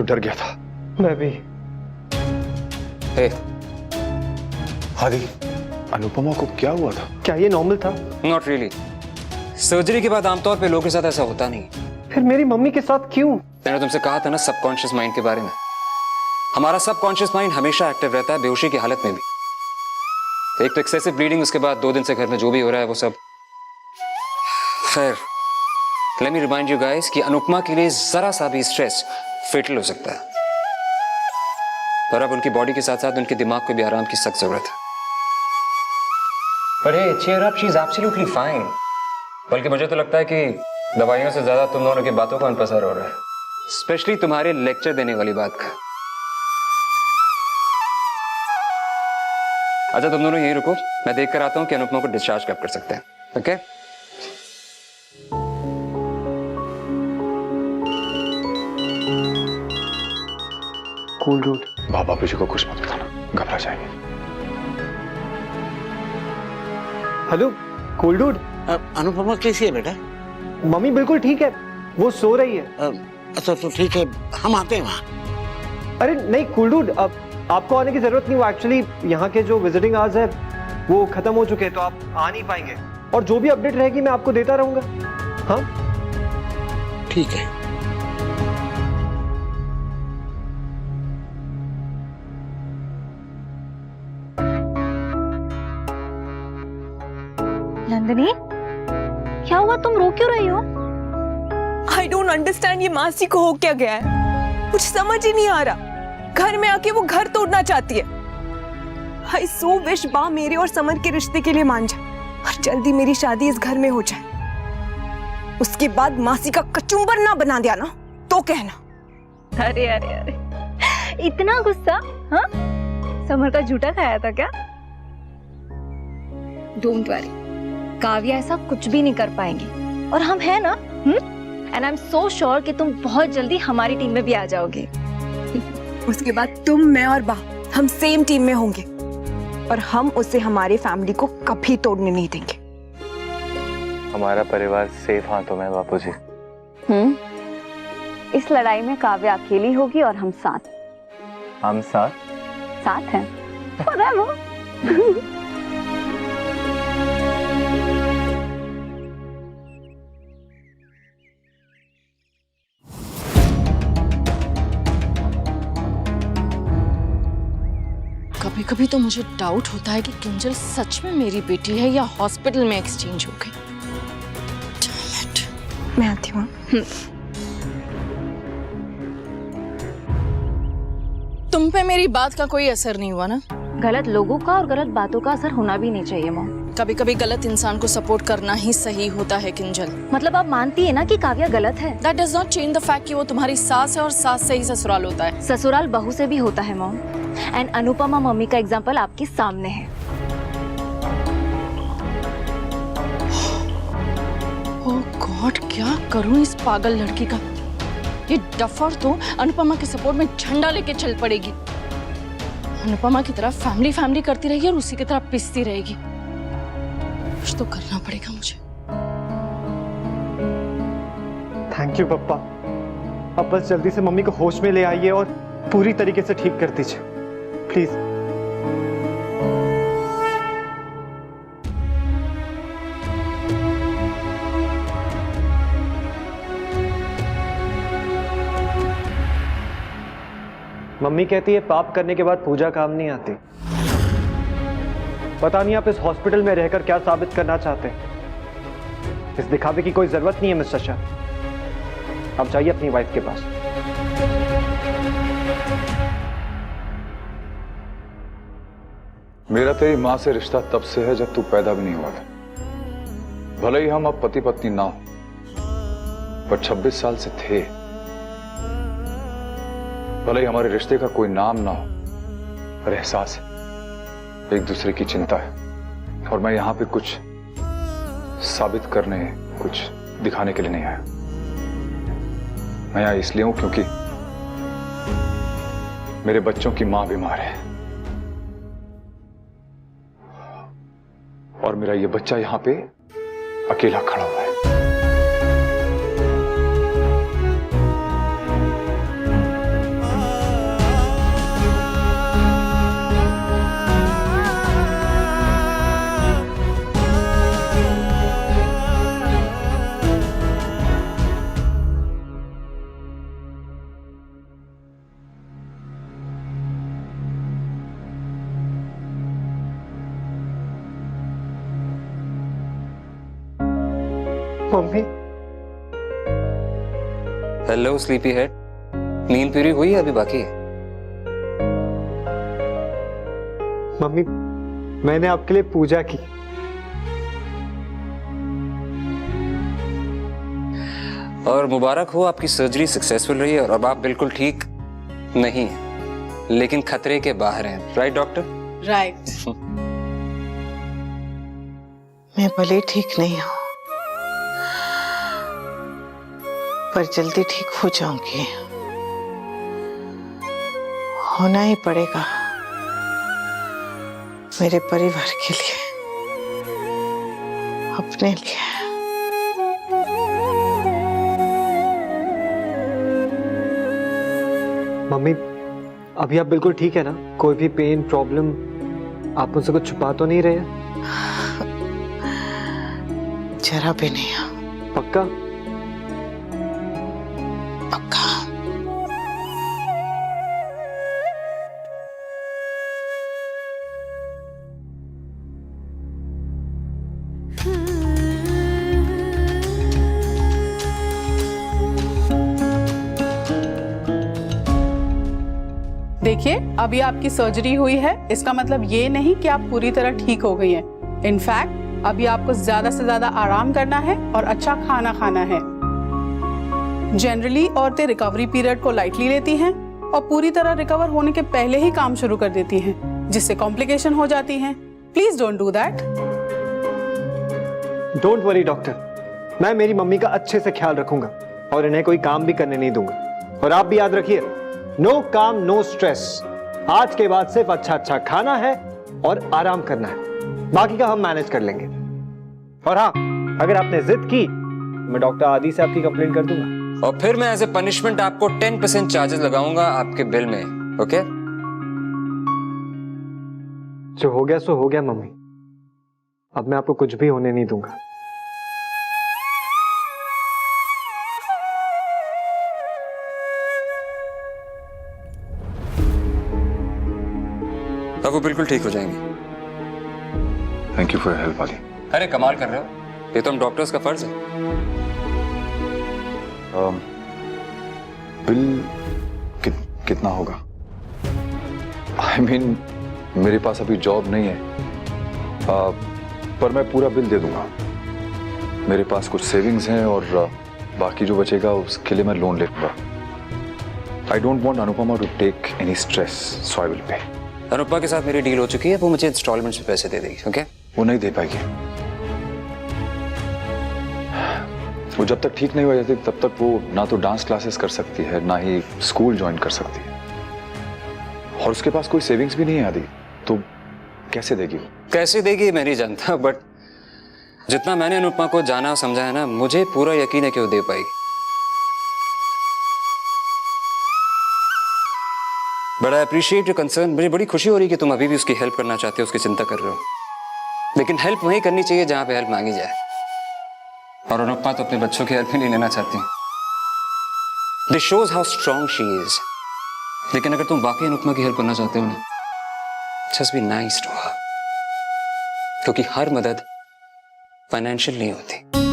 तो डर गया था। मैं भी। आदि, अनुपमा को क्या हुआ था? क्या ये नॉर्मल था? Not really. सर्जरी के बाद आमतौर पे लोगों के साथ ऐसा होता नहीं। फिर मेरी मम्मी के साथ क्यों? मैंने तुमसे कहा था ना सबकॉन्शियस माइंड के बारे में। हमारा सबकॉन्शियस माइंड हमेशा एक्टिव रहता है बेहोशी की हालत में भी। एक तो एक्सेसिव ब्लीडिंग, उसके बाद 2 दिन से घर में जो भी हो रहा है वो सब। खैर, let me remind you guys कि अनुपमा के लिए जरा सा भी स्ट्रेस फेटल हो सकता है, और अब उनकी बॉडी के साथ साथ उनके दिमाग को भी आराम की सख्त जरूरत है। पर हे, cheer up, she is absolutely fine। बल्कि मुझे तो लगता है कि दवाइयों से ज्यादा तुम दोनों की बातों का अनपसर हो रहा है, स्पेशली तुम्हारे लेक्चर देने वाली बात का। अच्छा, तुम दोनों यहीं रुको, मैं देख कर आता हूं कि अनुपमा को डिस्चार्ज कब कर सकते हैं। ओके? Cool dude. बाबा जी को कुछ मत बताना, घबरा जाएंगे। Hello cool dude. अनुपमा कैसी है बेटा? मम्मी बिल्कुल ठीक है, वो सो रही है। अच्छा तो ठीक है, हम आते हैं वहाँ। अरे नहीं कूल डूड, अब आपको आने की जरूरत नहीं। वो एक्चुअली यहाँ के जो विजिटिंग आवर्स है वो खत्म हो चुके हैं, तो आप आ नहीं पाएंगे। और जो भी अपडेट रहेगी मैं आपको देता रहूंगा। हाँ ठीक है। नंदिनी, क्या हुआ? तुम रो क्यों रही हो? I don't understand, ये मासी को हो क्या गया है? कुछ समझ ही नहीं आ रहा। घर में आके वो घर तोड़ना चाहती है। I so wish बा मेरे और समर के रिश्ते के लिए मान जाए और जल्दी मेरी शादी इस घर में हो जाए। उसके बाद मासी का कचुम्बर ना बना दिया ना तो कहना। अरे अरे अरे, इतना गुस्सा? हाँ, समर का झूठा खाया था क्या? डोंट वरी, काव्या ऐसा कुछ भी नहीं कर पाएंगी, और हम हैं ना। And I am so sure कि तुम बहुत जल्दी हमारी टीम में भी आ जाओगे। उसके बाद तुम, मैं और बा हम सेम टीम में होंगे, और हम उसे हमारे फैमिली को कभी तोड़ने नहीं देंगे। हमारा परिवार सेफ हाथों में है बापूजी। इस लड़ाई में काव्या अकेली होगी और हम साथ। हम साथ हैं forever। कभी कभी तो मुझे डाउट होता है कि किंजल सच में मेरी बेटी है या हॉस्पिटल में एक्सचेंज हो गई। मैं आती हूँ। तुम पे मेरी बात का कोई असर नहीं हुआ ना? गलत लोगों का और गलत बातों का असर होना भी नहीं चाहिए मॉम। कभी कभी गलत इंसान को सपोर्ट करना ही सही होता है किंजल। मतलब आप मानती है ना कि काव्या गलत है? That does not change the fact कि वो तुम्हारी सास है और सास से ही ससुराल होता है। ससुराल बहू से भी होता है मॉम। एंड अनुपमा मम्मी का एग्जाम्पल आपके सामने है। ओह गॉड, क्या करूं इस पागल लड़की का? ये डफर तो अनुपमा के सपोर्ट में झंडा लेके चल पड़ेगी। अनुपमा की तरह फैमिली फैमिली करती रहेगी और उसी की तरह पिसती रहेगी। कुछ तो करना पड़ेगा मुझे। थैंक यू पप्पा। अब बस जल्दी से मम्मी को होश में ले आइए और पूरी तरीके से ठीक कर दीजिए प्लीज। मम्मी कहती है पाप करने के बाद पूजा काम नहीं आती। पता नहीं आप इस हॉस्पिटल में रहकर क्या साबित करना चाहते हैं। इस दिखावे की कोई जरूरत नहीं है मिस्टर शाह। आप जाइए अपनी वाइफ के पास। मेरा तेरी माँ से रिश्ता तब से है जब तू पैदा भी नहीं हुआ था। भले ही हम अब पति पत्नी ना हो, पर 26 साल से थे। भले ही हमारे रिश्ते का कोई नाम ना हो, पर एहसास है, एक दूसरे की चिंता है। और मैं यहां पे कुछ साबित करने, कुछ दिखाने के लिए नहीं आया। मैं यहां इसलिए हूं क्योंकि मेरे बच्चों की मां बीमार है और मेरा ये बच्चा यहां पे अकेला खड़ा हुआ है। मम्मी हेलो स्लीपी हेड, नींद पूरी हुई है अभी बाकी है? मम्मी मैंने आपके लिए पूजा की। और मुबारक हो, आपकी सर्जरी सक्सेसफुल रही है और अब आप बिल्कुल ठीक नहीं हैं, लेकिन खतरे के बाहर हैं, राइट डॉक्टर? राइट। मैं भले ठीक नहीं हूं, पर जल्दी ठीक हो जाऊंगी। होना ही पड़ेगा मेरे परिवार के लिए, अपने लिए। मम्मी अभी आप बिल्कुल ठीक है ना? कोई भी पेन प्रॉब्लम, आप मुझसे कुछ छुपा तो नहीं रहे हैं? जरा भी नहीं। पक्का? पक्का। देखिए, अभी आपकी सर्जरी हुई है, इसका मतलब ये नहीं कि आप पूरी तरह ठीक हो गई हैं। इनफैक्ट अभी आपको ज्यादा से ज्यादा आराम करना है और अच्छा खाना खाना है। जनरली औरतें रिकवरी पीरियड को लाइटली लेती हैं और पूरी तरह रिकवर होने के पहले ही काम शुरू कर देती हैं, जिससे कॉम्प्लिकेशन हो जाती हैं। Please don't do that. Don't worry doctor, मैं मेरी मम्मी का अच्छे से ख्याल रखूंगा और इन्हें कोई काम भी करने नहीं दूंगा। और आप भी याद रखिए, नो काम नो स्ट्रेस। आज के बाद सिर्फ अच्छा खाना है और आराम करना है, बाकी का हम मैनेज कर लेंगे। और हाँ, अगर आपने जिद की मैं डॉक्टर आदि से आपकी कंप्लेंट कर दूंगा और फिर मैं एज ए पनिशमेंट आपको 10% चार्जेस लगाऊंगा आपके बिल में, ओके? जो हो गया सो हो गया मम्मी, अब मैं आपको कुछ भी होने नहीं दूंगा। अब वो बिल्कुल ठीक हो जाएंगी। Thank you for your help आदि। अरे कमाल कर रहे हो, ये तो हम डॉक्टर्स का फर्ज है। बिल कितना होगा? आई मीन मेरे पास अभी जॉब नहीं है, पर मैं पूरा बिल दे दूंगा। मेरे पास कुछ सेविंग्स हैं और बाकी जो बचेगा उसके लिए मैं लोन ले लूंगा। I don't want Anupama to take any stress, so I will pay. Anupama के साथ मेरी डील हो चुकी है, वो मुझे इंस्टॉलमेंट में पैसे दे देगी, ओके? वो नहीं दे पाएगी। वो जब तक ठीक नहीं हो जाती तब तक वो ना तो डांस क्लासेस कर सकती है, ना ही स्कूल ज्वाइन कर सकती है, और उसके पास कोई सेविंग्स भी नहीं है आदि, तो कैसे देगी वो? कैसे देगी मैं नहीं जानता, बट जितना मैंने अनुपमा को जाना समझा है ना, मुझे पूरा यकीन है कि वो दे पाएगी। But I appreciate your concern. मुझे बड़ी खुशी हो रही है कि तुम अभी भी उसकी हेल्प करना चाहते हो, उसकी चिंता कर रहे हो, लेकिन हेल्प वहीं करनी चाहिए जहां पे हेल्प मांगी जाए। और अनुपमा तो अपने बच्चों की हेल्प ही नहीं लेना चाहती। This shows how strong she is. लेकिन अगर तुम वाकई अनुपमा की हेल्प करना चाहते हो ना, just be nice to her, क्योंकि हर मदद फाइनेंशियल नहीं होती।